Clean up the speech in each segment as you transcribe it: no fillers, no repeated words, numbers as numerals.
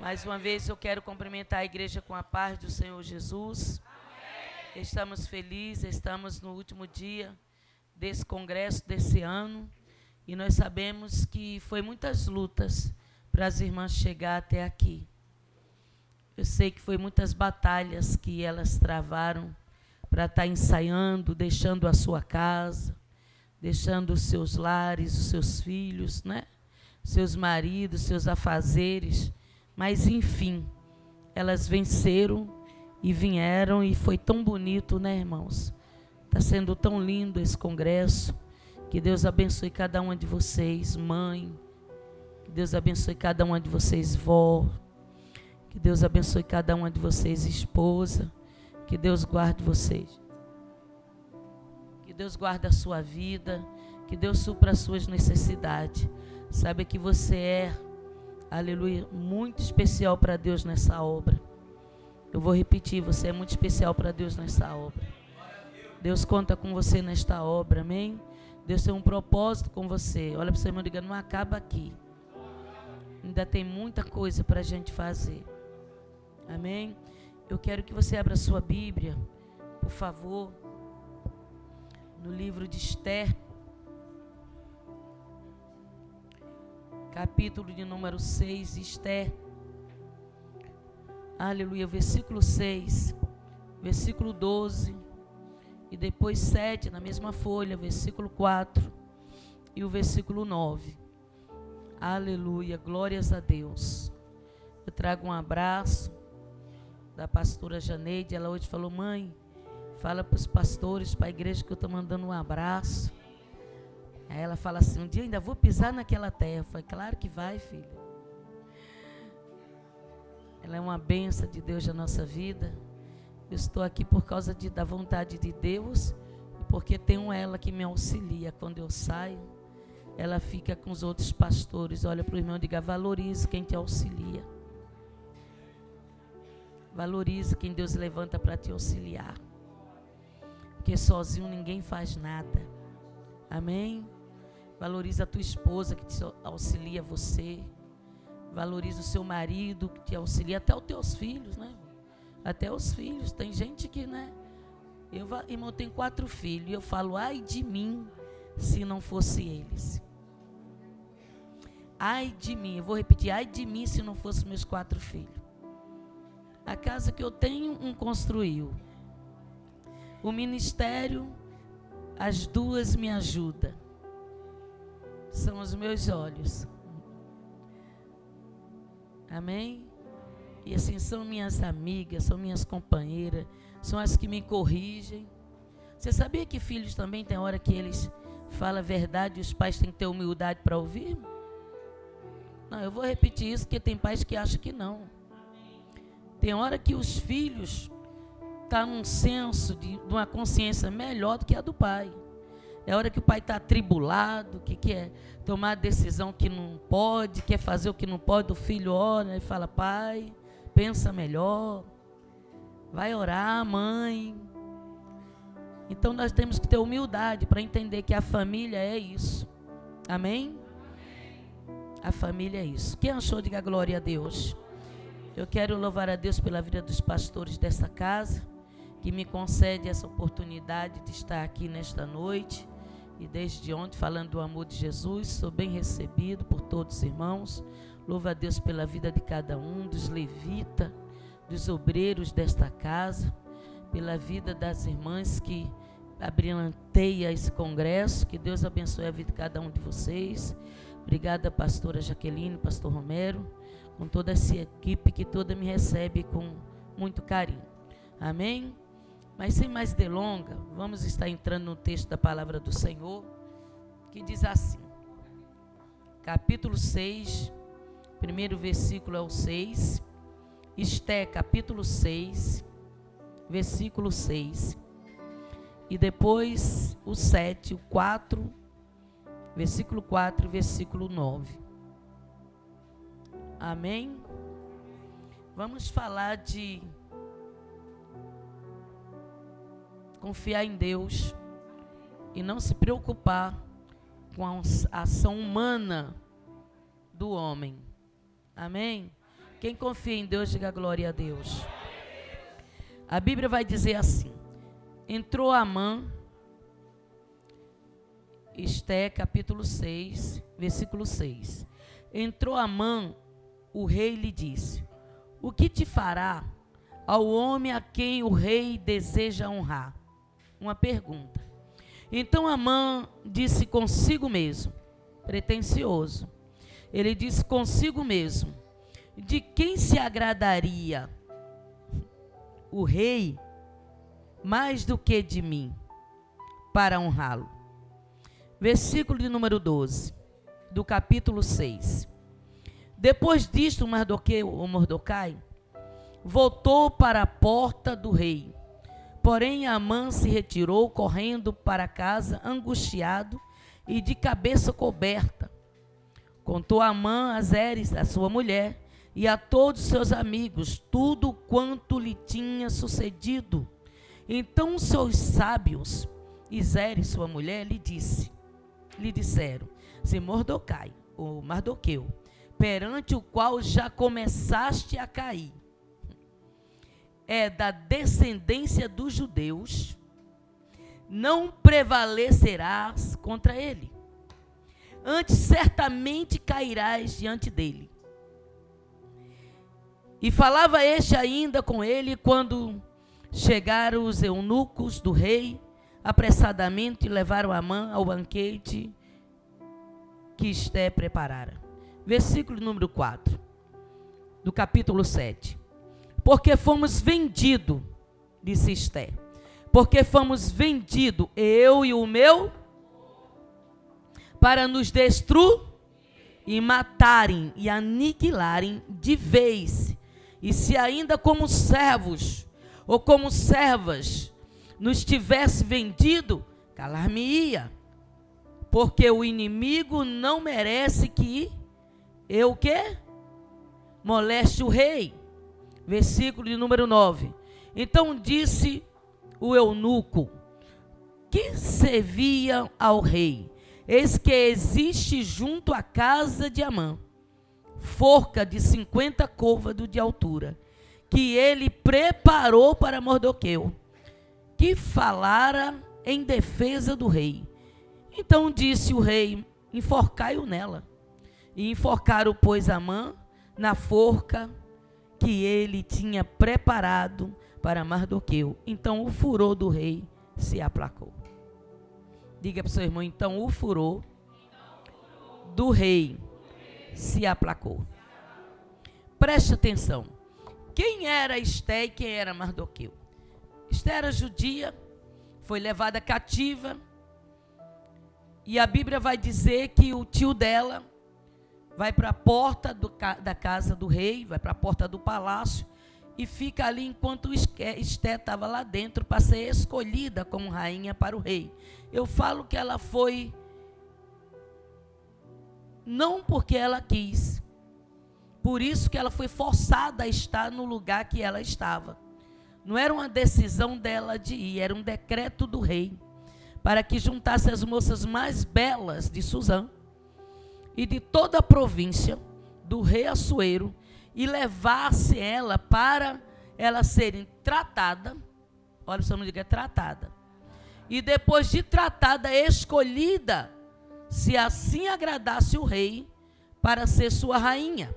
Mais uma vez eu quero cumprimentar a igreja com a paz do Senhor Jesus. Amém. Estamos felizes, estamos no último dia desse congresso desse ano e nós sabemos que foi muitas lutas para as irmãs chegar até aqui. Eu sei que foi muitas batalhas que elas travaram para estar ensaiando, deixando a sua casa, deixando os seus lares, os seus filhos, né? Seus maridos, seus afazeres. Mas, enfim, elas venceram e vieram e foi tão bonito, né, irmãos? Está sendo tão lindo esse congresso. Que Deus abençoe cada uma de vocês, mãe. Que Deus abençoe cada uma de vocês, vó. Que Deus abençoe cada uma de vocês, esposa. Que Deus guarde vocês. Que Deus guarde a sua vida. Que Deus supra as suas necessidades. Saiba que você é, aleluia, muito especial para Deus nessa obra. Eu vou repetir, você é muito especial para Deus nessa obra. Deus conta com você nesta obra, amém? Deus tem um propósito com você. Olha para você, irmão, diga, não acaba aqui. Ainda tem muita coisa para a gente fazer. Amém? Eu quero que você abra a sua Bíblia, por favor, no livro de Esther, capítulo de número 6, Esther, aleluia, versículo 6, versículo 12, e depois 7, na mesma folha, versículo 4, e o versículo 9, aleluia, glórias a Deus. Eu trago um abraço da pastora Janeide, ela hoje falou, mãe, fala para os pastores, para a igreja que eu estou mandando um abraço. Aí ela fala assim, um dia ainda vou pisar naquela terra. Eu falei, claro que vai, filha. Ela é uma bênção de Deus na nossa vida. Eu estou aqui por causa da vontade de Deus e porque tenho ela que me auxilia. Quando eu saio, ela fica com os outros pastores. Olha para o irmão e diga, valorize quem te auxilia. Valorize quem Deus levanta para te auxiliar. Porque sozinho ninguém faz nada. Amém? Valoriza a tua esposa que te auxilia você. Valoriza o seu marido que te auxilia. Até os teus filhos, né? Até os filhos. Tem gente que, né? Irmão, eu tenho 4 filhos. E eu falo, ai de mim, se não fosse eles. Ai de mim. Eu vou repetir, ai de mim se não fosse meus 4 filhos. A casa que eu tenho, um construiu. O ministério, as 2 me ajudam. São os meus olhos. Amém? E assim, são minhas amigas, são minhas companheiras, são as que me corrigem. Você sabia que filhos também tem hora que eles falam a verdade e os pais têm que ter humildade para ouvir? Não, eu vou repetir isso porque tem pais que acham que não. Tem hora que os filhos estão num senso de uma consciência melhor do que a do pai. É hora que o pai está atribulado, que quer tomar a decisão que não pode, quer fazer o que não pode, o filho ora e fala, pai, pensa melhor, vai orar, mãe. Então nós temos que ter humildade para entender que a família é isso. Amém? A família é isso. Quem achou, diga glória a Deus. Eu quero louvar a Deus pela vida dos pastores dessa casa, que me concede essa oportunidade de estar aqui nesta noite. E desde ontem, falando do amor de Jesus, sou bem recebido por todos os irmãos. Louvo a Deus pela vida de cada um, dos levitas, dos obreiros desta casa, pela vida das irmãs que abrilhanteia esse congresso. Que Deus abençoe a vida de cada um de vocês. Obrigada, pastora Jaqueline, pastor Romero, com toda essa equipe que toda me recebe com muito carinho. Amém? Mas sem mais delonga, vamos estar entrando no texto da palavra do Senhor, que diz assim, capítulo 6, primeiro versículo é o 6, Esther, capítulo 6, versículo 6, e depois o 7, o 4, versículo 4 e versículo 9. Amém? Vamos falar de confiar em Deus e não se preocupar com a ação humana do homem. Amém? Quem confia em Deus, diga glória a Deus. A Bíblia vai dizer assim: entrou Amã, Esté, capítulo 6, versículo 6. Entrou Amã, o rei lhe disse: o que te fará ao homem a quem o rei deseja honrar? Uma pergunta. Então Amã disse consigo mesmo, pretensioso. Ele disse consigo mesmo: de quem se agradaria o rei mais do que de mim, para honrá-lo? Versículo de número 12, do capítulo 6. Depois disto, Mordecai voltou para a porta do rei. Porém, Amã se retirou, correndo para casa, angustiado e de cabeça coberta. Contou Amã a Zeres, a sua mulher, e a todos seus amigos, tudo quanto lhe tinha sucedido. Então seus sábios, e Zeres, sua mulher, lhe disseram: se Mordecai, ou Mardoqueu, perante o qual já começaste a cair, é da descendência dos judeus, não prevalecerás contra ele. Antes certamente cairás diante dele. E falava este ainda com ele, quando chegaram os eunucos do rei, apressadamente levaram Amã ao banquete que Esté preparara. Versículo número 4, do capítulo 7. Porque fomos vendidos, disse Esté, porque fomos vendidos, eu e o meu, para nos destruir e matarem e aniquilarem de vez. E se ainda como servos ou como servas nos tivesse vendido, calar-me-ia, porque o inimigo não merece que eu o quê? Moleste o rei. Versículo de número 9. Então disse o eunuco que servia ao rei: eis que existe junto à casa de Amã forca de 50 côvados de altura, que ele preparou para Mardoqueu, que falara em defesa do rei. Então disse o rei: enforcai-o nela. E enforcaram, pois, Amã na forca que ele tinha preparado para Mardoqueu. Então o furor do rei se aplacou. Diga para o seu irmão: então o furor do rei se aplacou. Preste atenção. Quem era Esté e quem era Mardoqueu? Esté era judia, foi levada cativa, e a Bíblia vai dizer que o tio dela vai para a porta da casa do rei, vai para a porta do palácio, e fica ali enquanto Esté estava lá dentro para ser escolhida como rainha para o rei. Eu falo que ela foi não porque ela quis, por isso que ela foi forçada a estar no lugar que ela estava. Não era uma decisão dela de ir, era um decreto do rei, para que juntasse as moças mais belas de Suzã e de toda a província do rei Assuero, e levasse ela para ela serem tratada. Olha, se eu não digo é tratada. E depois de tratada, escolhida, se assim agradasse o rei, para ser sua rainha.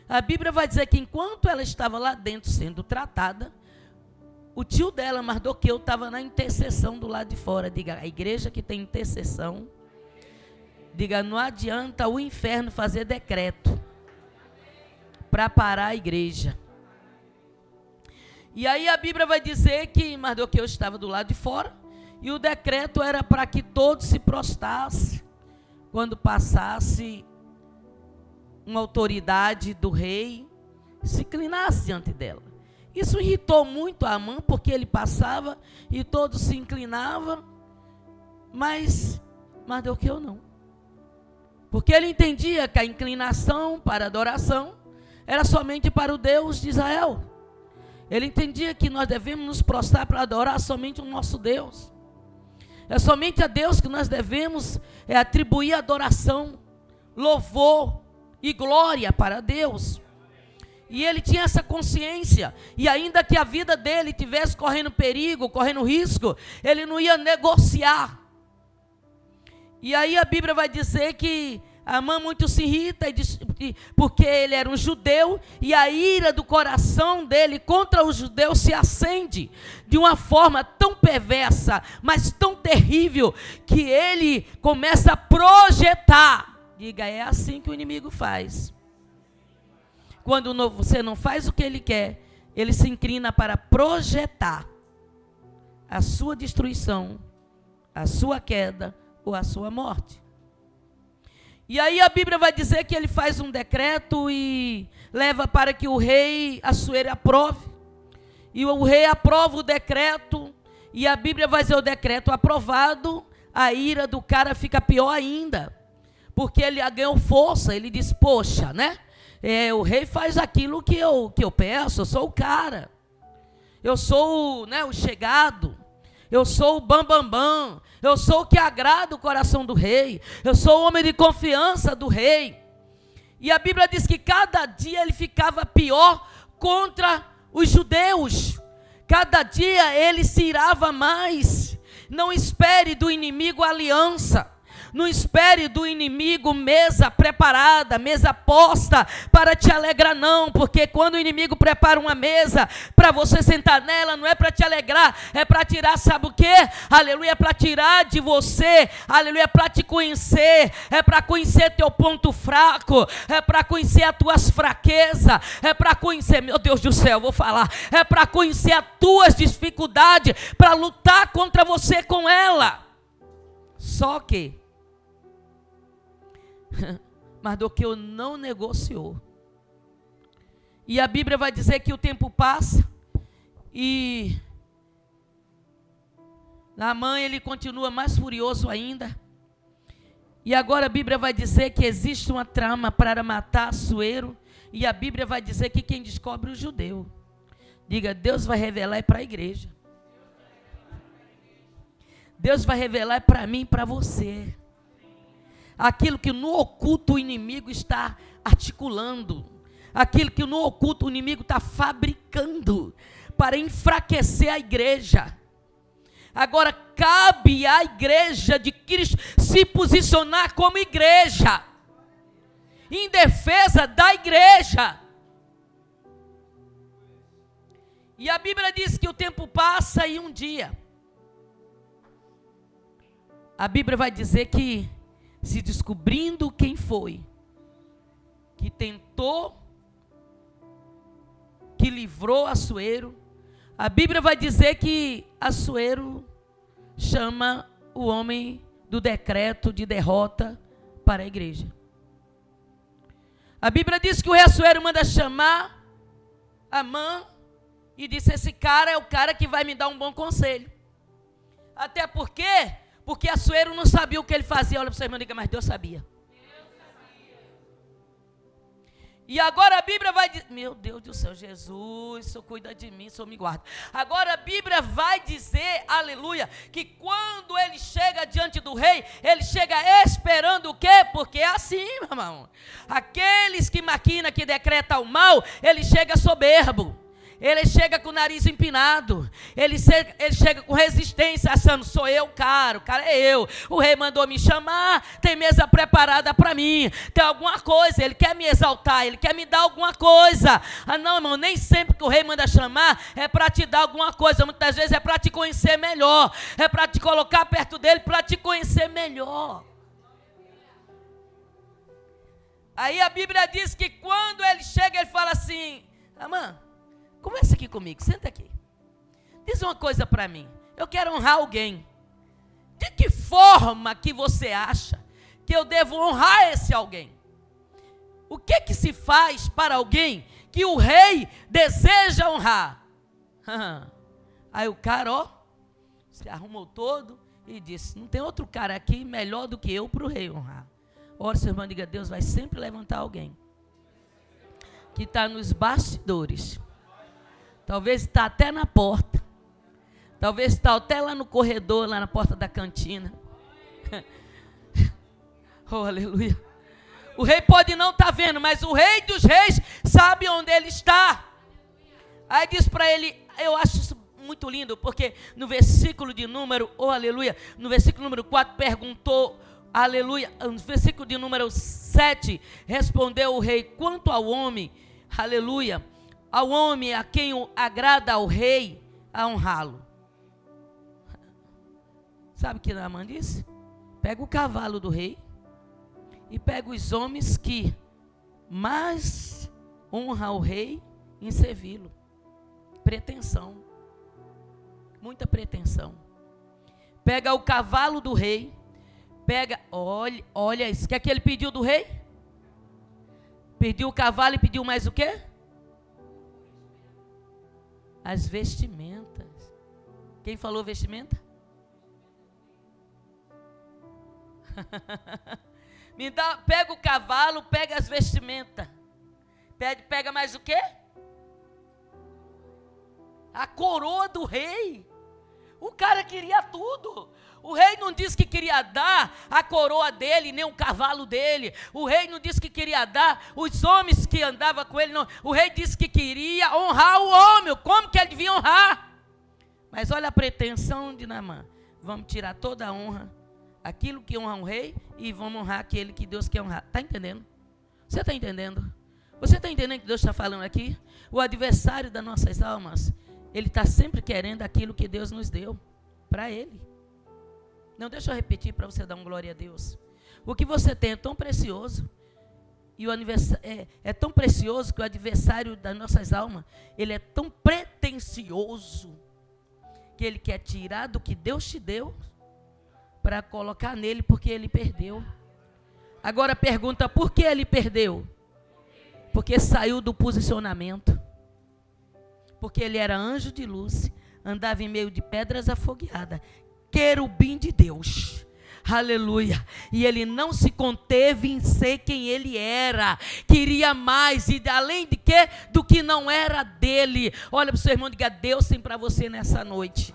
A Bíblia vai dizer que enquanto ela estava lá dentro sendo tratada, o tio dela, Mardoqueu, estava na intercessão do lado de fora. Diga, a igreja que tem intercessão, diga, não adianta o inferno fazer decreto para parar a igreja. E aí a Bíblia vai dizer que Mardoqueu estava do lado de fora, e o decreto era para que todos se prostrassem quando passasse uma autoridade do rei, se inclinasse diante dela. Isso irritou muito a Amã, porque ele passava e todos se inclinavam, mas Mardoqueu não. Porque ele entendia que a inclinação para a adoração era somente para o Deus de Israel. Ele entendia que nós devemos nos prostrar para adorar somente o nosso Deus. É somente a Deus que nós devemos atribuir adoração, louvor e glória para Deus. E ele tinha essa consciência. E ainda que a vida dele estivesse correndo perigo, correndo risco, ele não ia negociar. E aí a Bíblia vai dizer que Amã muito se irrita, porque ele era um judeu, e a ira do coração dele contra os judeus se acende de uma forma tão perversa, mas tão terrível, que ele começa a projetar. Diga, é assim que o inimigo faz. Quando você não faz o que ele quer, ele se inclina para projetar a sua destruição, a sua queda ou a sua morte. E aí a Bíblia vai dizer que ele faz um decreto e leva para que o rei Assuero aprove. E o rei aprova o decreto, e a Bíblia vai dizer o decreto aprovado, a ira do cara fica pior ainda, porque ele ganhou força, ele diz, poxa, né? O rei faz aquilo que eu peço, eu sou o cara, eu sou o chegado, eu sou o bambambam, eu sou o que agrada o coração do rei, eu sou o homem de confiança do rei. E a Bíblia diz que cada dia ele ficava pior contra os judeus, cada dia ele se irava mais. Não espere do inimigo aliança, não espere do inimigo mesa preparada, mesa posta para te alegrar, não, porque quando o inimigo prepara uma mesa para você sentar nela, não é para te alegrar, é para tirar, sabe o que? Aleluia, é para tirar de você, aleluia, é para te conhecer, é para conhecer teu ponto fraco, é para conhecer as tuas fraquezas, é para conhecer, meu Deus do céu, vou falar, é para conhecer as tuas dificuldades, para lutar contra você com ela. Só que Mardoqueu não negociou. E a Bíblia vai dizer que o tempo passa e Naamã ele continua mais furioso ainda. E agora a Bíblia vai dizer que existe uma trama para matar Assuero, e a Bíblia vai dizer que quem descobre é o judeu. Diga, Deus vai revelar para a igreja. Deus vai revelar para mim e para você. Aquilo que no oculto o inimigo está articulando, aquilo que no oculto o inimigo está fabricando para enfraquecer a igreja. Agora cabe à igreja de Cristo se posicionar como igreja, em defesa da igreja. E a Bíblia diz que o tempo passa e um dia, a Bíblia vai dizer que se descobrindo quem foi que tentou, que livrou Assuero, a Bíblia vai dizer que Assuero chama o homem do decreto de derrota para a igreja. A Bíblia diz que o rei Assuero manda chamar Amã e disse, esse cara é o cara que vai me dar um bom conselho. Até porque Assuero não sabia o que ele fazia. Olha para o seu irmão e diga, mas Deus sabia. E agora a Bíblia vai dizer, meu Deus do céu, Jesus, Senhor cuida de mim, Senhor me guarda. Agora a Bíblia vai dizer, aleluia, que quando ele chega diante do rei, ele chega esperando o quê? Porque é assim, meu irmão. Aqueles que maquinam, que decretam o mal, ele chega soberbo. Ele chega com o nariz empinado, ele chega com resistência, achando, sou eu, cara, o cara é eu, o rei mandou me chamar, tem mesa preparada para mim, tem alguma coisa, ele quer me exaltar, ele quer me dar alguma coisa. Ah não, irmão, nem sempre que o rei manda chamar é para te dar alguma coisa, muitas vezes é para te conhecer melhor, é para te colocar perto dele, para te conhecer melhor. Aí a Bíblia diz que quando ele chega, ele fala assim, Amã, conversa aqui comigo, senta aqui. Diz uma coisa para mim. Eu quero honrar alguém. De que forma que você acha que eu devo honrar esse alguém? O que se faz para alguém que o rei deseja honrar? Aí o cara, se arrumou todo e disse, não tem outro cara aqui melhor do que eu para o rei honrar. Ora, seu irmão, diga, Deus vai sempre levantar alguém que está nos bastidores. Talvez está até na porta. Talvez está até lá no corredor, lá na porta da cantina. Oh, aleluia. O rei pode não estar vendo, mas o rei dos reis sabe onde ele está. Aí diz para ele, eu acho isso muito lindo, porque no versículo de número, aleluia, no versículo número 4 perguntou, aleluia, no versículo de número 7, respondeu o rei, quanto ao homem, aleluia, ao homem a quem agrada ao rei, a honrá-lo. Sabe o que Naamã disse? Pega o cavalo do rei e pega os homens que mais honram o rei em servi-lo. Pretensão, muita pretensão. Pega o cavalo do rei, pega, olha isso, o que é que ele pediu do rei? Pediu o cavalo e pediu mais o quê? As vestimentas. Quem falou vestimenta? Me dá, pega o cavalo, pega as vestimentas. Pega mais o quê? A coroa do rei. O cara queria tudo. O rei não disse que queria dar a coroa dele, nem o cavalo dele. O rei não disse que queria dar os homens que andavam com ele. Não. O rei disse que queria honrar o homem. Como que ele devia honrar? Mas olha a pretensão de Naamã. Vamos tirar toda a honra, aquilo que honra o rei, e vamos honrar aquele que Deus quer honrar. Está entendendo? Você está entendendo? Você está entendendo o que Deus está falando aqui? O adversário das nossas almas, ele está sempre querendo aquilo que Deus nos deu para ele. Não, deixa eu repetir para você dar uma glória a Deus. O que você tem é tão precioso, e o é tão precioso que o adversário das nossas almas, ele é tão pretensioso, que ele quer tirar do que Deus te deu, para colocar nele, porque ele perdeu. Agora pergunta, por que ele perdeu? Porque saiu do posicionamento. Porque ele era anjo de luz, andava em meio de pedras afogueadas, querubim de Deus, aleluia, e ele não se conteve em ser quem ele era, queria mais, e além de quê? Do que não era dele. Olha para o seu irmão e diga, Deus tem para você nessa noite.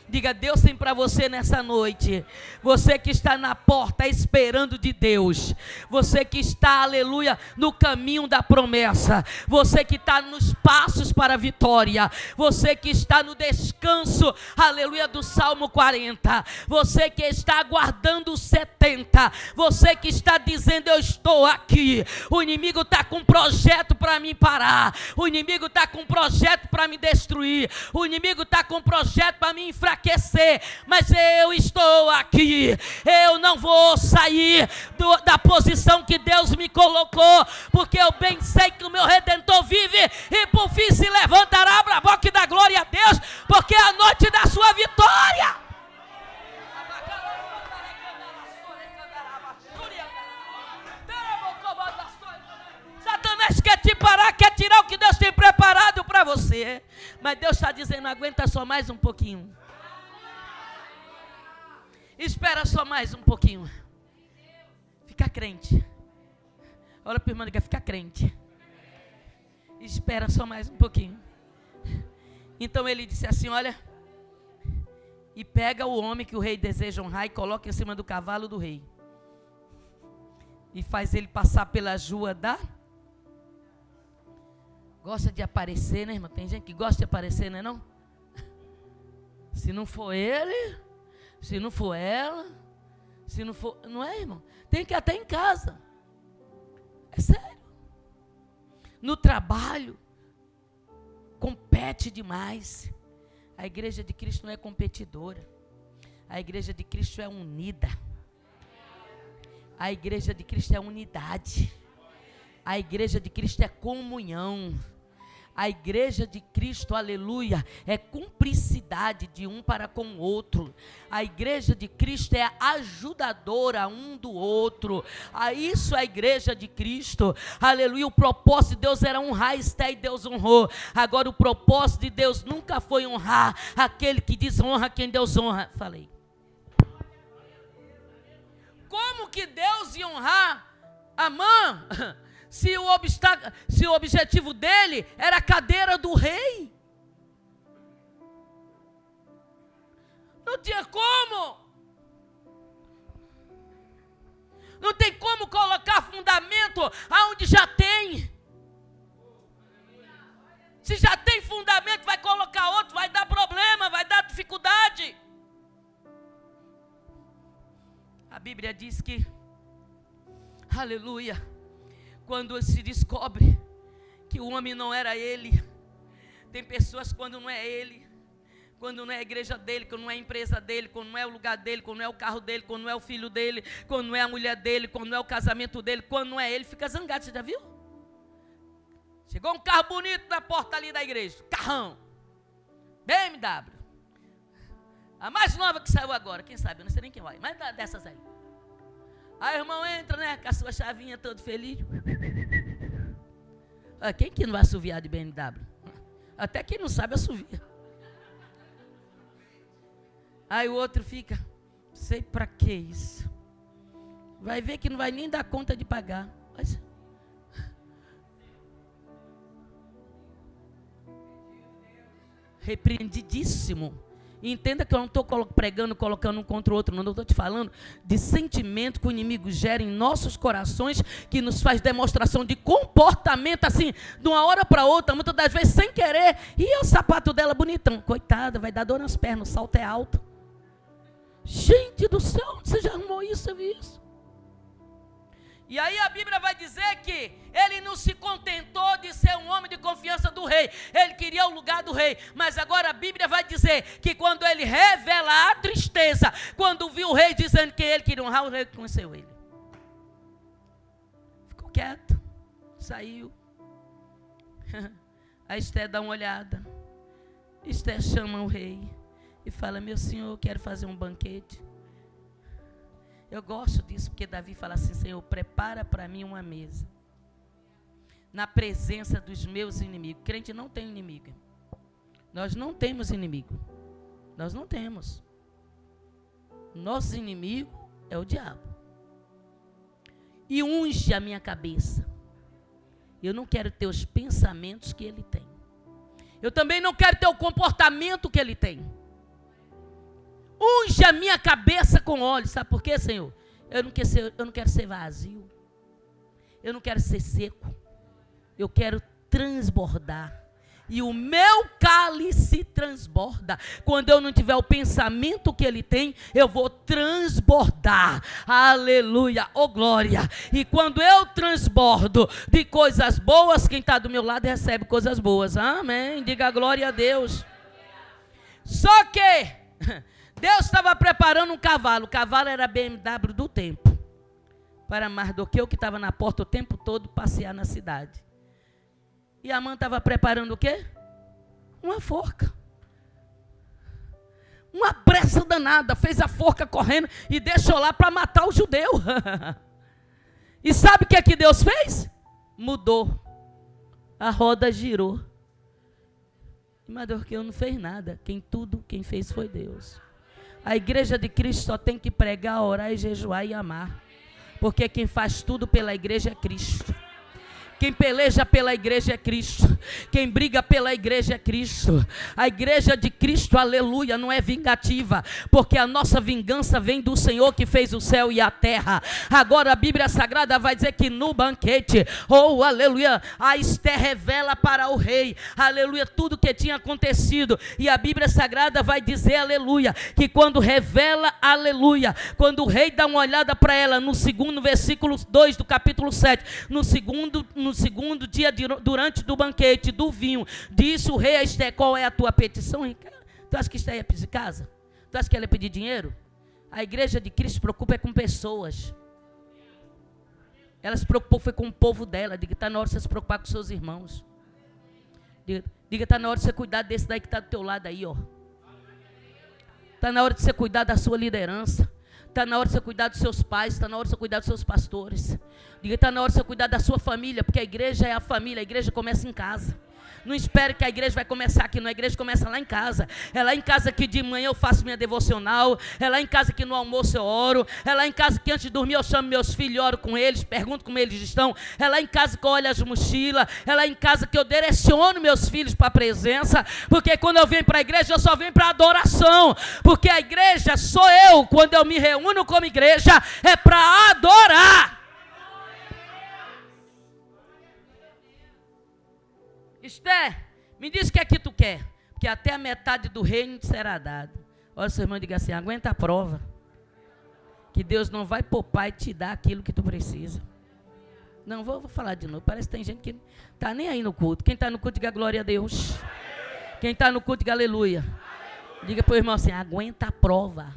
Diga, Deus tem para você nessa noite. Você que está na porta esperando de Deus. Você que está, aleluia, no caminho da promessa. Você que está nos passos para a vitória. Você que está no descanso, aleluia, do Salmo 40. Você que está aguardando o 70. Você que está dizendo, eu estou aqui. O inimigo está com um projeto para me parar. O inimigo está com um projeto para me destruir. O inimigo está com um projeto para me enfraquecer. Mas eu estou aqui, eu não vou sair da posição que Deus me colocou, porque eu bem sei que o meu Redentor vive e por fim se levantará, abra a boca e dá glória a Deus, porque é a noite da sua vitória. Satanás quer te parar, quer tirar o que Deus tem preparado para você, mas Deus está dizendo, aguenta só mais um pouquinho. Espera só mais um pouquinho. Fica crente. Olha para o irmão e diga, fica crente. Espera só mais um pouquinho. Então ele disse assim, olha, e pega o homem que o rei deseja honrar e coloca em cima do cavalo do rei. E faz ele passar pela jua da... Gosta de aparecer, né, irmão? Tem gente que gosta de aparecer, não é não? Se não for ele... Se não for ela, se não for... Não é, irmão? Tem que ir até em casa. É sério. No trabalho, compete demais. A igreja de Cristo não é competidora. A igreja de Cristo é unida. A igreja de Cristo é unidade. A igreja de Cristo é comunhão. A igreja de Cristo, aleluia, é cumplicidade de um para com o outro. A igreja de Cristo é ajudadora um do outro. Isso é a igreja de Cristo, aleluia. O propósito de Deus era honrar Esté e Deus honrou. Agora o propósito de Deus nunca foi honrar aquele que desonra quem Deus honra. Falei. Como que Deus ia honrar Amã? Se o objetivo dele era a cadeira do rei. Não tinha como. Não tem como colocar fundamento aonde já tem. Se já tem fundamento, vai colocar outro, vai dar problema, vai dar dificuldade. A Bíblia diz que, aleluia, quando se descobre que o homem não era ele, tem pessoas quando não é ele, quando não é a igreja dele, quando não é a empresa dele, quando não é o lugar dele, quando não é o carro dele, quando não é o filho dele, quando não é a mulher dele, quando não é o casamento dele, quando não é ele, fica zangado. Você já viu? Chegou um carro bonito na porta ali da igreja, carrão, BMW, a mais nova que saiu agora, quem sabe, eu não sei nem quem vai, mas dessas aí. Aí o irmão entra, né, com a sua chavinha todo feliz. Quem que não vai assoviar de BMW? Até quem não sabe assovia. Aí o outro fica, sei pra que isso. Vai ver que não vai nem dar conta de pagar. Mas... repreendidíssimo. E entenda que eu não estou pregando, colocando um contra o outro, não estou te falando de sentimento que o inimigo gera em nossos corações, que nos faz demonstração de comportamento assim, de uma hora para outra, muitas das vezes sem querer. E o sapato dela bonitão, coitada, vai dar dor nas pernas, o salto é alto. Gente do céu, você já arrumou isso, eu vi isso. E aí a Bíblia vai dizer que ele não se contentou de ser um homem de confiança do rei. Ele queria o lugar do rei. Mas agora a Bíblia vai dizer que quando ele revela a tristeza, quando viu o rei dizendo que ele queria honrar, o rei conheceu ele. Ficou quieto, saiu. A Esther dá uma olhada. Esther chama o rei e fala, meu senhor, eu quero fazer um banquete. Eu gosto disso, porque Davi fala assim, Senhor, prepara para mim uma mesa, na presença dos meus inimigos. Crente não tem inimigo. Nós não temos inimigo. Nós não temos. Nosso inimigo é o diabo. E unge a minha cabeça. Eu não quero ter os pensamentos que ele tem. Eu também não quero ter o comportamento que ele tem. Unge a minha cabeça com óleo. Sabe por quê, Senhor? Eu não quero ser vazio. Eu não quero ser seco. Eu quero transbordar. E o meu cálice transborda. Quando eu não tiver o pensamento que ele tem, eu vou transbordar. Aleluia, oh glória. E quando eu transbordo de coisas boas, quem está do meu lado recebe coisas boas. Amém, diga glória a Deus. Só que Deus estava preparando um cavalo. O cavalo era a BMW do tempo. Para Mardoqueu, que estava na porta o tempo todo, passear na cidade. E Amã estava preparando o quê? Uma forca. Uma pressa danada. Fez a forca correndo e deixou lá para matar o judeu. E sabe o que é que Deus fez? Mudou. A roda girou. E Mardoqueu não fez nada. Quem fez foi Deus. A igreja de Cristo só tem que pregar, orar e jejuar e amar. Porque quem faz tudo pela igreja é Cristo. Quem peleja pela igreja é Cristo. Quem briga pela igreja é Cristo. A igreja de Cristo, aleluia, não é vingativa, porque a nossa vingança vem do Senhor que fez o céu e a terra. Agora a Bíblia Sagrada vai dizer que no banquete, oh aleluia, a Esther revela para o rei, aleluia, tudo que tinha acontecido. E a Bíblia Sagrada vai dizer, aleluia, que quando revela, aleluia, quando o rei dá uma olhada para ela, no segundo versículo 2 do capítulo 7, no segundo dia durante do banquete, do vinho, disse o rei a Esther, qual é a tua petição? Tu acha que Esther ia pedir casa? Tu acha que ela ia pedir dinheiro? A igreja de Cristo se preocupa com pessoas. Ela se preocupou foi com o povo dela. Diga, está na hora de você se preocupar com seus irmãos. Diga, está na hora de você cuidar desse daí que está do teu lado aí, ó. Está na hora de você cuidar da sua liderança. Está na hora de você cuidar dos seus pais, está na hora de você cuidar dos seus pastores. Diga, está na hora de você cuidar da sua família, porque a igreja é a família, a igreja começa em casa. Não espere que a igreja vai começar aqui, não. A igreja começa lá em casa. É lá em casa que de manhã eu faço minha devocional. É lá em casa que no almoço eu oro. É lá em casa que antes de dormir eu chamo meus filhos e oro com eles, pergunto como eles estão. É lá em casa que eu olho as mochilas. É lá em casa que eu direciono meus filhos para a presença. Porque quando eu venho para a igreja, eu só venho para adoração. Porque a igreja sou eu. Quando eu me reúno como igreja, é para adorar. Esther, me diz o que é que tu quer, porque até a metade do reino te será dado. Olha, seu irmão, diga assim: aguenta a prova, que Deus não vai poupar e te dar aquilo que tu precisa. Não, vou falar de novo. Parece que tem gente que está nem aí no culto. Quem está no culto, diga glória a Deus. Quem está no culto, diga aleluia. Diga para o irmão assim: aguenta a prova.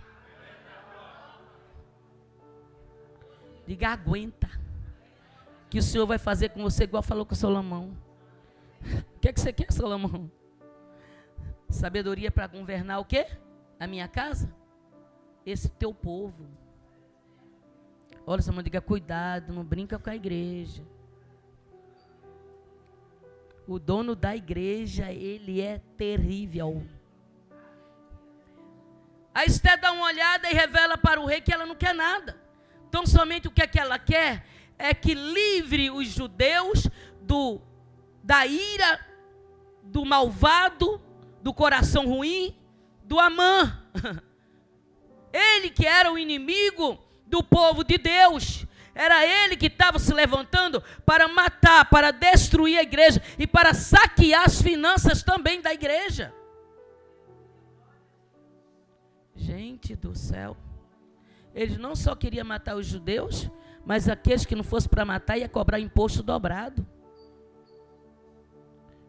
Diga: aguenta, que o Senhor vai fazer com você igual falou com Salomão. O que é que você quer, Salomão? Sabedoria para governar o quê? A minha casa? Esse teu povo. Olha, Salomão, diga: cuidado, não brinca com a igreja. O dono da igreja, ele é terrível. A Esther dá uma olhada e revela para o rei que ela não quer nada. Então somente o que é que ela quer é que livre os judeus da ira, do malvado, do coração ruim, do Amã. Ele que era o inimigo do povo de Deus. Era ele que estava se levantando para matar, para destruir a igreja e para saquear as finanças também da igreja. Gente do céu. Ele não só queria matar os judeus, mas aqueles que não fossem para matar ia cobrar imposto dobrado.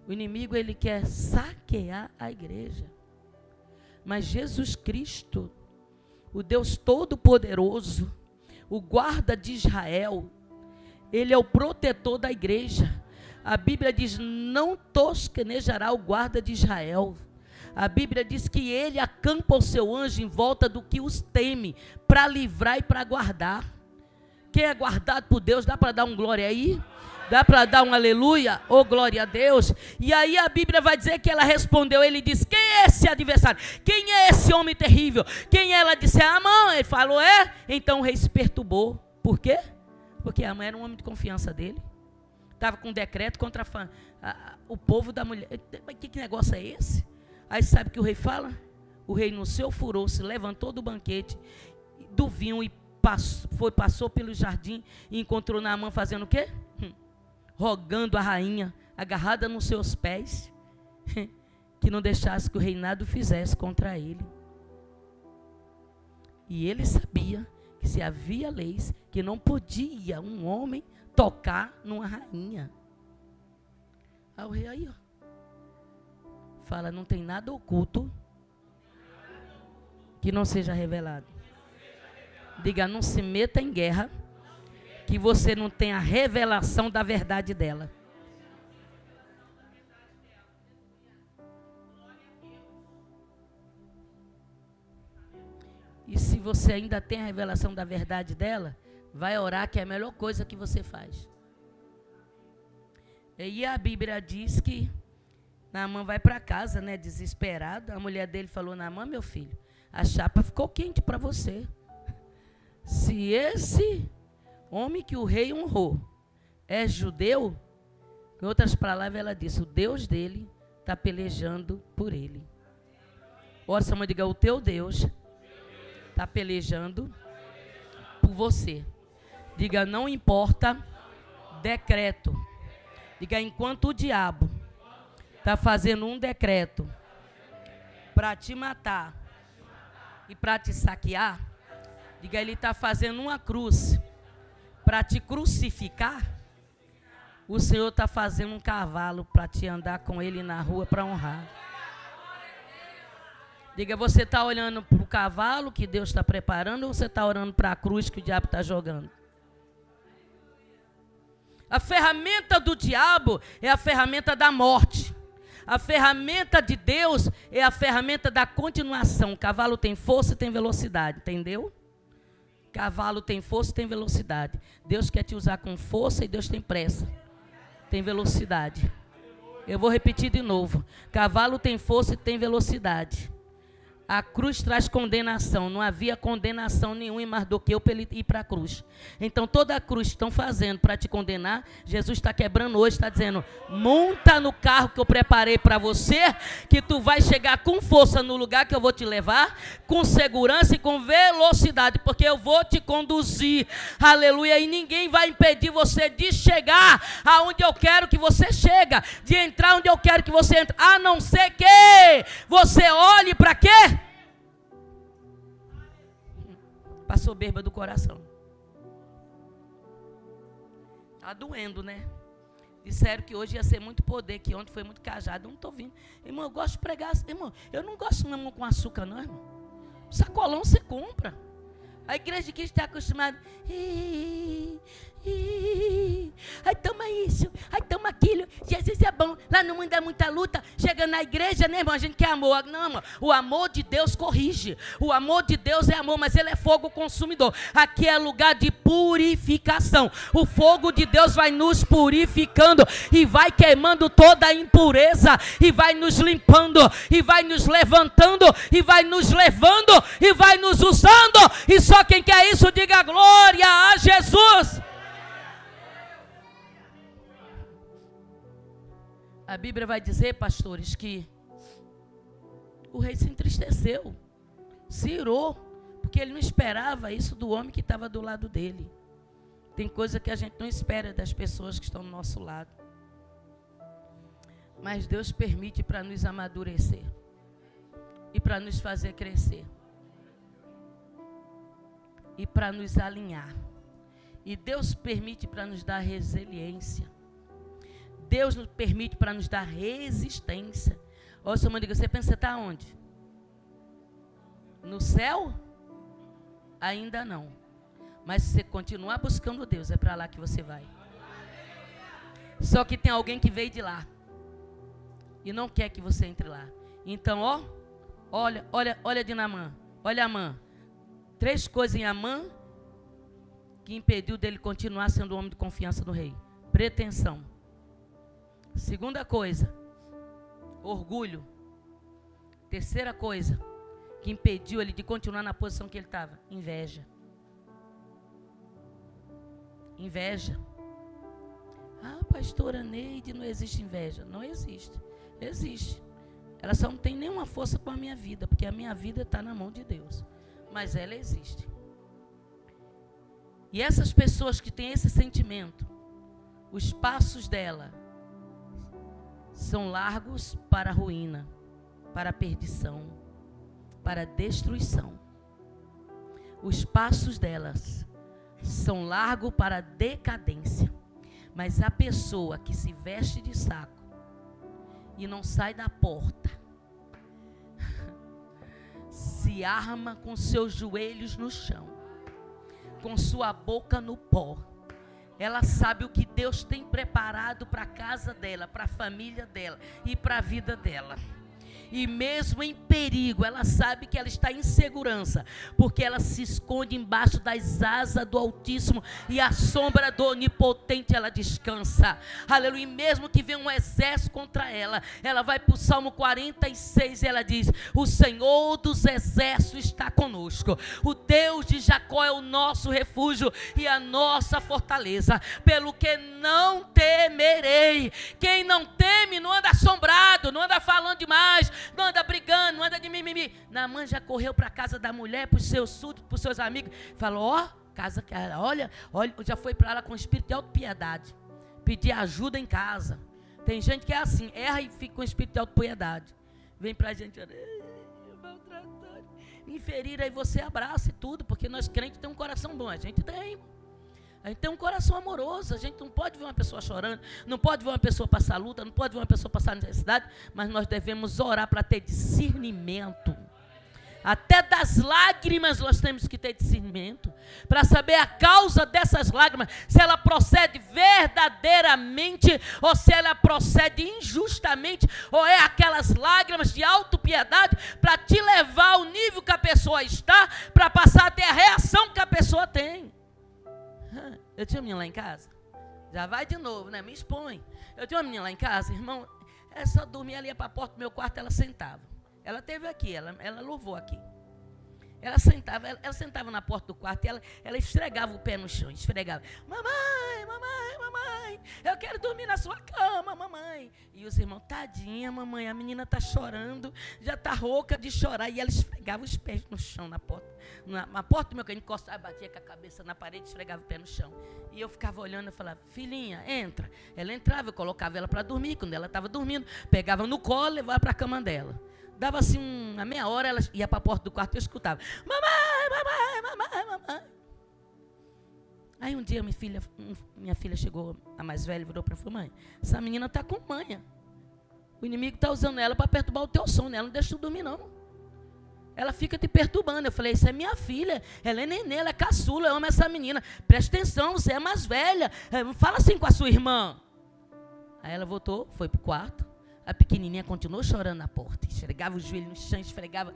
O inimigo, ele quer saquear a igreja. Mas Jesus Cristo, o Deus Todo-Poderoso, o guarda de Israel, ele é o protetor da igreja. A Bíblia diz: não tosquenejará o guarda de Israel. A Bíblia diz que ele acampa o seu anjo em volta do que os teme, para livrar e para guardar. Quem é guardado por Deus, dá para dar um glória aí? Dá para dar um aleluia? Oh, glória a Deus. E aí a Bíblia vai dizer que ela respondeu. Ele disse: quem é esse adversário? Quem é esse homem terrível? Quem é? Ela disse: é Amã. Ele falou: é? Então o rei se perturbou. Por quê? Porque Amã era um homem de confiança dele. Estava com um decreto contra o povo da mulher. Mas que negócio é esse? Aí sabe o que o rei fala? O rei, no seu furor, se levantou do banquete, do vinho, e passou pelo jardim e encontrou Naamã fazendo o quê? Rogando a rainha, agarrada nos seus pés, que não deixasse que o reinado fizesse contra ele. E ele sabia que se havia leis que não podia um homem tocar numa rainha. Aí o rei aí, ó, fala: não tem nada oculto que não seja revelado. Diga: não se meta em guerra que você não tem a revelação da verdade dela. E se você ainda tem a revelação da verdade dela, vai orar, que é a melhor coisa que você faz. E a Bíblia diz que Naamã vai para casa, né, desesperado. A mulher dele falou: Naamã, meu filho, a chapa ficou quente para você. Se esse homem que o rei honrou é judeu, em outras palavras ela disse: o Deus dele está pelejando por ele. Ora, sua mãe, diga: o teu Deus está pelejando por você. Diga: não importa decreto. Diga: enquanto o diabo está fazendo um decreto para te matar e para te saquear, diga: ele está fazendo uma cruz para te crucificar. O Senhor está fazendo um cavalo para te andar com ele na rua para honrar. Diga: você está olhando para o cavalo que Deus está preparando, ou você está orando para a cruz que o diabo está jogando? A ferramenta do diabo é a ferramenta da morte. A ferramenta de Deus é a ferramenta da continuação. O cavalo tem força e tem velocidade, entendeu? Cavalo tem força e tem velocidade. Deus quer te usar com força e Deus tem pressa. Tem velocidade. Eu vou repetir de novo. Cavalo tem força e tem velocidade. A cruz traz condenação. Não havia condenação nenhuma em Mardoqueu para ele ir para a cruz. Então toda a cruz que estão fazendo para te condenar, Jesus está quebrando hoje, está dizendo, monta no carro que eu preparei para você, que tu vai chegar com força no lugar que eu vou te levar, com segurança e com velocidade, porque eu vou te conduzir. Aleluia. E ninguém vai impedir você de chegar aonde eu quero que você chegue, de entrar onde eu quero que você entre, a não ser que você olhe para quê? Para a soberba do coração. Está doendo, né? Disseram que hoje ia ser muito poder, que ontem foi muito cajado. Eu não estou vindo. Irmão, eu gosto de pregar. Irmão, eu não gosto de mamão com açúcar, não, irmão. Sacolão você compra. A igreja de Cristo está acostumada. Aí toma isso, aí toma aquilo. Jesus é bom. Lá no mundo é muita luta. Chega na igreja, né, irmão? A gente quer amor. Não, irmão. O amor de Deus corrige. O amor de Deus é amor, mas ele é fogo consumidor. Aqui é lugar de purificação. O fogo de Deus vai nos purificando e vai queimando toda a impureza e vai nos limpando e vai nos levantando e vai nos levando e vai nos usando. E só quem quer isso, diga glória a Jesus. A Bíblia vai dizer, pastores, que o rei se entristeceu, se irou, porque ele não esperava isso do homem que estava do lado dele. Tem coisa que a gente não espera das pessoas que estão do nosso lado. Mas Deus permite para nos amadurecer e para nos fazer crescer e para nos alinhar. E Deus permite para nos dar resiliência. Deus nos permite para nos dar resistência. Olha, seu irmão, diga, você pensa que você está onde? No céu? Ainda não. Mas se você continuar buscando Deus, é para lá que você vai. Só que tem alguém que veio de lá e não quer que você entre lá. Então, olha de Naamã. Olha Amã. 3 coisas em Amã que impediu dele continuar sendo o homem de confiança do rei. Pretensão. Segunda coisa, orgulho. Terceira coisa que impediu ele de continuar na posição que ele estava, inveja. Inveja. Ah, pastora Neide, não existe inveja. Não existe. Existe. Ela só não tem nenhuma força com a minha vida, porque a minha vida está na mão de Deus. Mas ela existe. E essas pessoas que têm esse sentimento, os passos dela são largos para a ruína, para a perdição, para a destruição. Os passos delas são largos para a decadência. Mas a pessoa que se veste de saco e não sai da porta, se arma com seus joelhos no chão, com sua boca no pó, ela sabe o que Deus tem preparado para a casa dela, para a família dela e para a vida dela. E mesmo em perigo, ela sabe que ela está em segurança, porque ela se esconde embaixo das asas do Altíssimo e a sombra do Onipotente ela descansa. Aleluia. E mesmo que venha um exército contra ela, ela vai para o Salmo 46 e ela diz: o Senhor dos exércitos está conosco. O Deus de Jacó é o nosso refúgio e a nossa fortaleza, pelo que não temerei. Quem não teme não anda assombrado, não anda falando demais, não anda brigando, não anda de mimimi. Naamã já correu para a casa da mulher, para os seus súditos, para os seus amigos. Falou, casa, olha, já foi para lá com espírito de autopiedade. Pedir ajuda em casa. Tem gente que é assim, erra e fica com espírito de autopiedade. Vem para a gente, maltratado, me ferir, aí você abraça e tudo, porque nós crentes temos um coração bom. A gente tem, a gente tem um coração amoroso. A gente não pode ver uma pessoa chorando, não pode ver uma pessoa passar luta, não pode ver uma pessoa passar necessidade, mas nós devemos orar para ter discernimento. Até das lágrimas nós temos que ter discernimento, para saber a causa dessas lágrimas, se ela procede verdadeiramente, ou se ela procede injustamente, ou é aquelas lágrimas de autopiedade, para te levar ao nível que a pessoa está, para passar a ter a reação que a pessoa tem. Eu tinha uma menina lá em casa, já vai de novo, né? Me expõe. Eu tinha uma menina lá em casa, irmão, Ela só dormia, ela ia para a porta do meu quarto, ela sentava. Ela teve aqui, ela louvou aqui. Ela sentava na porta do quarto e ela esfregava o pé no chão, esfregava. Mamãe, mamãe, mamãe, eu quero dormir na sua cama, mamãe. E os irmãos, tadinha, mamãe, a menina está chorando, já está rouca de chorar. E ela esfregava os pés no chão na porta. Na porta do meu canto, encostava, batia com a cabeça na parede, esfregava o pé no chão. E eu ficava olhando e falava, filhinha, entra. Ela entrava, eu colocava ela para dormir. Quando ela estava dormindo, pegava no colo e levava para a cama dela. Dava assim uma meia hora, ela ia para a porta do quarto e eu escutava, mamãe, mamãe, mamãe, mamãe. Aí um dia minha filha chegou, a mais velha, virou para mim e falou, mãe, essa menina está com manha. O inimigo está usando ela para perturbar o teu sono, ela não deixa tu dormir não. Ela fica te perturbando. Eu falei, isso é minha filha, ela é neném, ela é caçula, eu amo essa menina. Presta atenção, você é mais velha, fala assim com a sua irmã. Aí ela voltou, foi para o quarto. A pequenininha continuou chorando na porta. Esfregava o joelho no chão, esfregava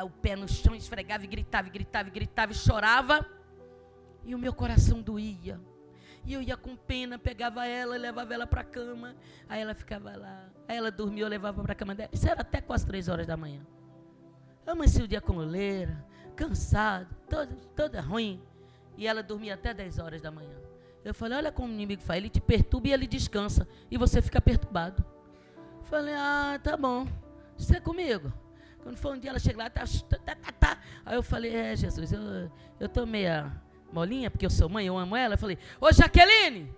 o pé no chão, esfregava e gritava, e gritava, e gritava, e chorava. E o meu coração doía. E eu ia com pena, pegava ela, levava ela para a cama. Aí ela ficava lá. Aí ela dormia, eu levava para a cama dela. Isso era até quase 3 horas da manhã. Eu amanheci o dia com oleira, cansado, toda ruim. E ela dormia até 10 horas da manhã. Eu falei, olha como o inimigo faz. Ele te perturba e ele descansa. E você fica perturbado. Falei, tá bom, você é comigo? Quando foi um dia, ela chega lá, tá. Aí eu falei, Jesus, eu tô meia molinha, porque eu sou mãe, eu amo ela. Eu falei, ô Jaqueline!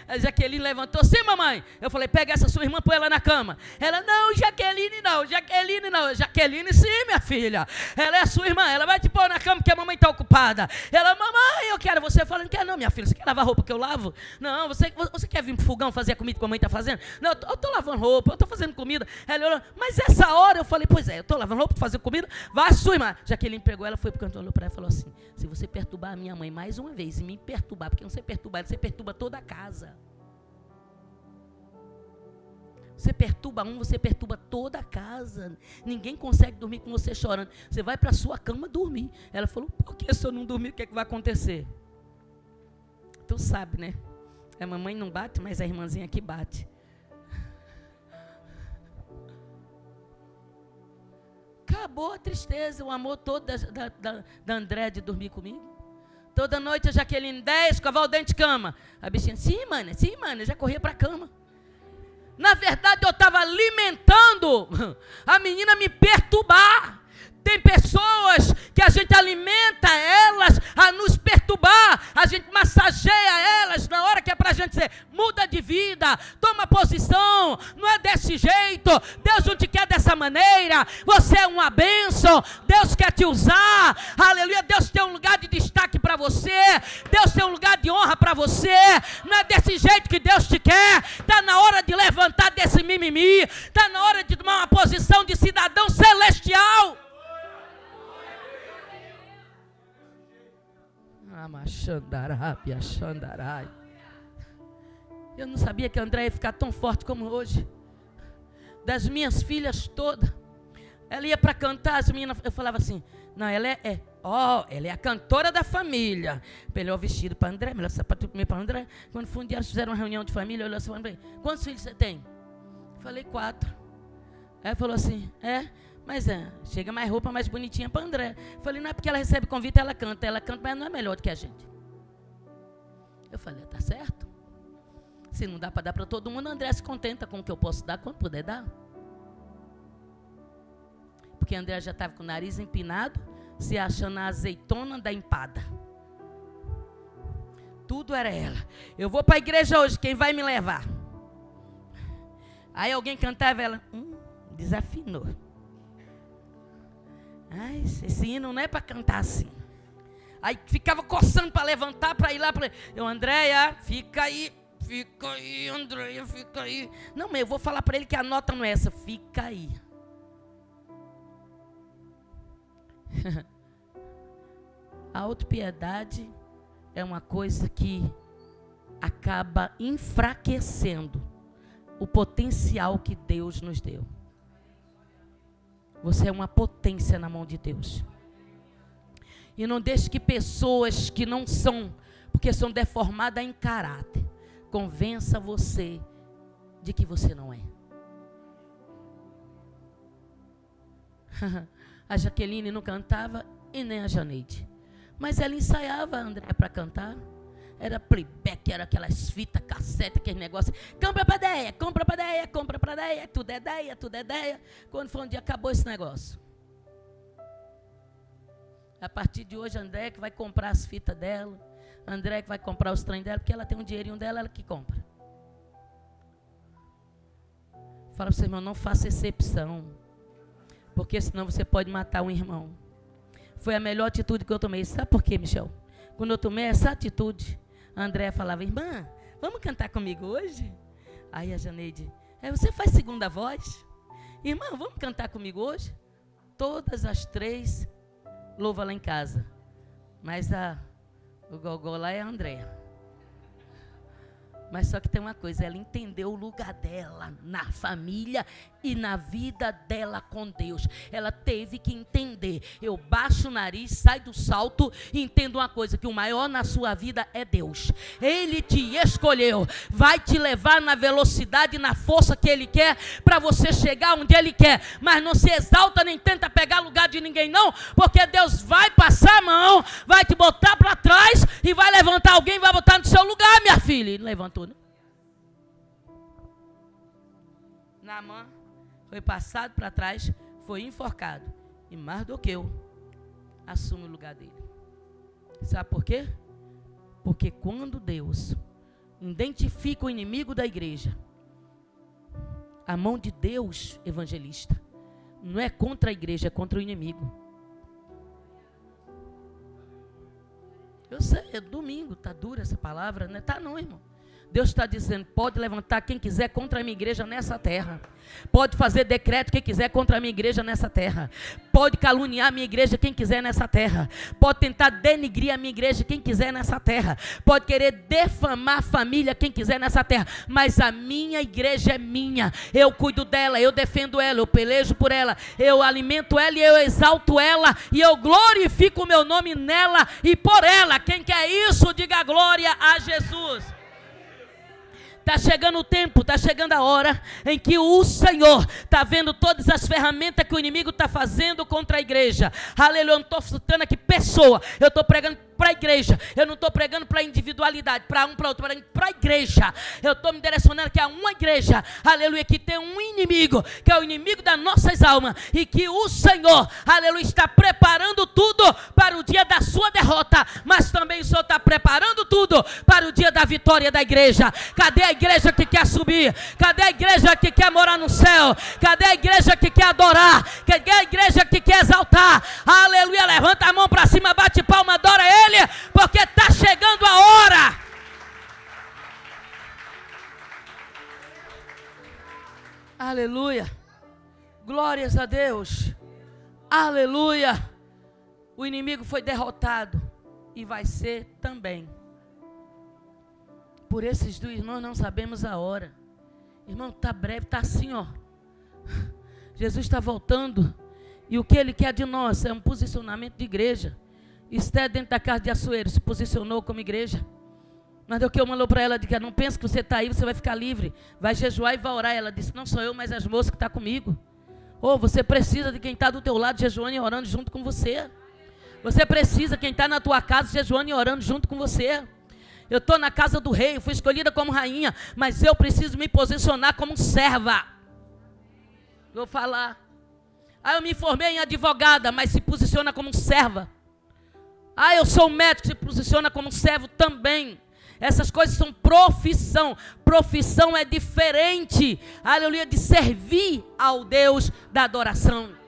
A Jaqueline levantou, sim mamãe. Eu falei, pega essa sua irmã, põe ela na cama. Ela, não, Jaqueline não. Jaqueline sim, minha filha. Ela é a sua irmã, ela vai te pôr na cama porque a mamãe está ocupada. Ela, mamãe, eu quero. Você fala, não quer não, minha filha. Você quer lavar roupa que eu lavo? Não, você quer vir pro fogão fazer a comida que a mamãe está fazendo? Não, eu tô lavando roupa, eu tô fazendo comida. Ela olhou, mas essa hora eu falei, pois é, eu tô lavando roupa, tô fazendo comida. Vai, sua irmã. Jaqueline pegou ela, foi pro canto, olhou para ela e falou assim, se você perturbar a minha mãe mais uma vez e me perturbar, porque não você perturbar, você perturba toda a casa. Você perturba você perturba toda a casa. Ninguém consegue dormir com você chorando. Você vai para a sua cama dormir. Ela falou, por que se eu não dormir, o que é que vai acontecer? Tu sabe, né? A mamãe não bate, mas a irmãzinha aqui bate. Acabou a tristeza, o amor todo da André de dormir comigo. Toda noite a Jaqueline, 10, escovar o dente de cama. A bichinha, sim, mano, eu já corria para a cama. Na verdade, eu estava alimentando a menina me perturbar. Tem pessoas que a gente alimenta elas a nos perturbar, a gente massageia elas na hora que é para a gente dizer, muda de vida, toma posição, não é desse jeito, Deus não te quer dessa maneira, você é uma bênção, Deus quer te usar, aleluia, Deus tem um lugar de destaque para você, Deus tem um lugar de honra para você, não é desse jeito que Deus te quer, está na hora de levantar desse mimimi, está na hora de tomar uma posição de cidadão celestial. Eu não sabia que a André ia ficar tão forte como hoje. Das minhas filhas todas, ela ia para cantar, as meninas, eu falava assim, não, ela é a cantora da família. Melhor vestido para André, melhor sapato para André. Quando foi um dia, eles fizeram uma reunião de família, olhou assim, André, quantos filhos você tem? Eu falei, 4. Aí ela falou assim, mas chega mais roupa mais bonitinha para André. Eu falei, não é porque ela recebe convite, ela canta, mas não é melhor do que a gente. Eu falei, tá certo. Se não dá para dar para todo mundo, André se contenta com o que eu posso dar, quando puder dar. Porque André já estava com o nariz empinado, se achando a azeitona da empada. Tudo era ela. Eu vou para a igreja hoje, quem vai me levar? Aí alguém cantava, ela desafinou. Ai, esse hino não é para cantar assim. Aí ficava coçando para levantar, para ir lá. Eu, Andréia, fica aí, Andréia, fica aí. Não, mas eu vou falar para ele que a nota não é essa, fica aí. A autopiedade é uma coisa que acaba enfraquecendo o potencial que Deus nos deu. Você é uma potência na mão de Deus. E não deixe que pessoas que não são, porque são deformadas em caráter, convença você de que você não é. A Jaqueline não cantava e nem a Janeide. Mas ela ensaiava a André para cantar. Era playback, era aquelas fitas, cassete, aquele negócio. Compra para Deia, compra para Deia, compra para Deia. Tudo é Deia, tudo é Deia. Quando foi um dia, acabou esse negócio. A partir de hoje, André que vai comprar as fitas dela. André que vai comprar os trem dela, porque ela tem um dinheirinho dela, ela que compra. Fala para o seu irmão, não faça exceção. Porque senão você pode matar um irmão. Foi a melhor atitude que eu tomei. Sabe por quê, Michel? Quando eu tomei essa atitude, a Andréa falava, irmã, vamos cantar comigo hoje? Aí a Janeide, você faz segunda voz? Irmã, vamos cantar comigo hoje? Todas as três louva lá em casa. Mas o gogó lá é a Andréa. Mas só que tem uma coisa, ela entendeu o lugar dela na família e na vida dela com Deus. Ela teve que entender. Eu baixo o nariz, saio do salto e entendo uma coisa, que o maior na sua vida é Deus. Ele te escolheu, vai te levar na velocidade e na força que Ele quer para você chegar onde Ele quer. Mas não se exalta nem tenta pegar lugar de ninguém não, porque Deus vai passar a mão, vai te botar para trás e vai levantar alguém e vai botar no seu lugar, minha filha. Ele levantou. Naamã foi passado para trás, foi enforcado. E Mardoqueu assume o lugar dele. Sabe por quê? Porque quando Deus identifica o inimigo da igreja, a mão de Deus, evangelista, não é contra a igreja, é contra o inimigo. Eu sei, é domingo, está dura essa palavra, não está não, irmão. Deus está dizendo, pode levantar quem quiser contra a minha igreja nessa terra. Pode fazer decreto quem quiser contra a minha igreja nessa terra. Pode caluniar a minha igreja quem quiser nessa terra. Pode tentar denigrir a minha igreja quem quiser nessa terra. Pode querer defamar a família quem quiser nessa terra. Mas a minha igreja é minha. Eu cuido dela, eu defendo ela, eu pelejo por ela. Eu alimento ela e eu exalto ela. E eu glorifico o meu nome nela e por ela. Quem quer isso, diga glória a Jesus. Está chegando o tempo, está chegando a hora em que o Senhor está vendo todas as ferramentas que o inimigo está fazendo contra a igreja. Aleluia, eu não estou citando aqui pessoa, eu estou pregando para a igreja. Eu não estou pregando para individualidade, para um, para outro, para a igreja. Eu estou me direcionando que há uma igreja, aleluia, que tem um inimigo, que é o inimigo das nossas almas, e que o Senhor, aleluia, está preparando tudo para o dia da sua derrota, mas também o Senhor está preparando tudo para o dia da vitória da igreja. Cadê a igreja que quer subir? Cadê a igreja que quer morar no céu? Cadê a igreja que quer adorar? Cadê a igreja que quer exaltar? Aleluia, levanta a mão para cima, bate palma, adora Ele, porque está chegando a hora. Aleluia, glórias a Deus, aleluia. O inimigo foi derrotado e vai ser também. Por esses dias nós não sabemos a hora. Irmão, está breve, está assim, ó. Jesus está voltando. E o que Ele quer de nós é um posicionamento de igreja. Esté dentro da casa de Açoeiro, se posicionou como igreja. Mas o que eu mandou para ela, disse, não pense que você está aí, você vai ficar livre. Vai jejuar e vai orar. Ela disse, não sou eu, mas as moças que estão comigo. Você precisa de quem está do teu lado, jejuando e orando junto com você. Você precisa, quem está na tua casa, jejuando e orando junto com você. Eu estou na casa do rei, fui escolhida como rainha, mas eu preciso me posicionar como serva. Vou falar. Eu me formei em advogada, mas se posiciona como serva. Eu sou médico, se posiciona como servo também. Essas coisas são profissão. Profissão é diferente, aleluia, de servir ao Deus da adoração.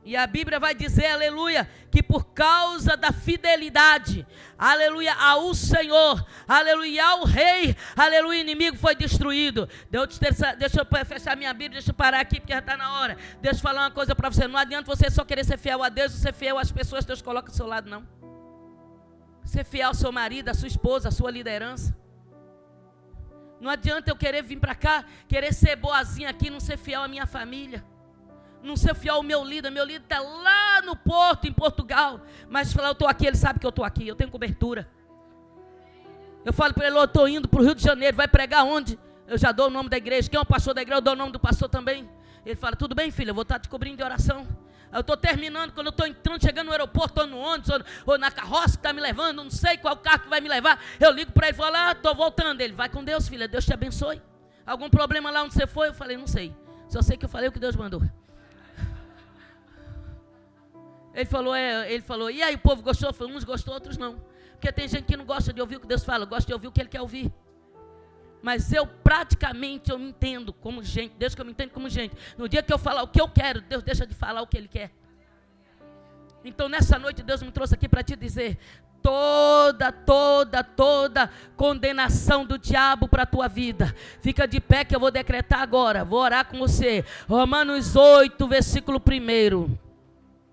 E a Bíblia vai dizer, aleluia, que por causa da fidelidade, aleluia, ao Senhor, aleluia, ao Rei, aleluia, o inimigo foi destruído. Deixa eu fechar minha Bíblia, deixa eu parar aqui, porque já está na hora. Deixa eu falar uma coisa para você, não adianta você só querer ser fiel a Deus e ser fiel às pessoas que Deus coloca do seu lado, não. Ser fiel ao seu marido, à sua esposa, à sua liderança. Não adianta eu querer vir para cá, querer ser boazinha aqui, não ser fiel à minha família. Não ser fiel ao meu líder está lá no Porto, em Portugal, mas falar, eu estou aqui, ele sabe que eu estou aqui, eu tenho cobertura. Eu falo para ele, eu estou indo para o Rio de Janeiro, vai pregar onde? Eu já dou o nome da igreja. Quem é o pastor da igreja, eu dou o nome do pastor também. Ele fala, tudo bem, filha, eu vou estar te cobrindo de oração. Eu estou terminando, quando eu estou entrando, chegando no aeroporto, estou no ônibus, ou na carroça que está me levando, não sei qual carro que vai me levar. Eu ligo para ele e falo, estou voltando. Ele, vai com Deus, filha, Deus te abençoe. Algum problema lá onde você foi? Eu falei, não sei. Só sei que eu falei o que Deus mandou. Ele falou, e aí o povo gostou? Eu falei, uns gostou, outros não. Porque tem gente que não gosta de ouvir o que Deus fala, gosta de ouvir o que Ele quer ouvir. Mas eu me entendo como gente, Deus que eu me entendo como gente. No dia que eu falar o que eu quero, Deus deixa de falar o que Ele quer. Então nessa noite Deus me trouxe aqui para te dizer, toda condenação do diabo para a tua vida, fica de pé que eu vou decretar agora, vou orar com você. Romanos 8, versículo 1.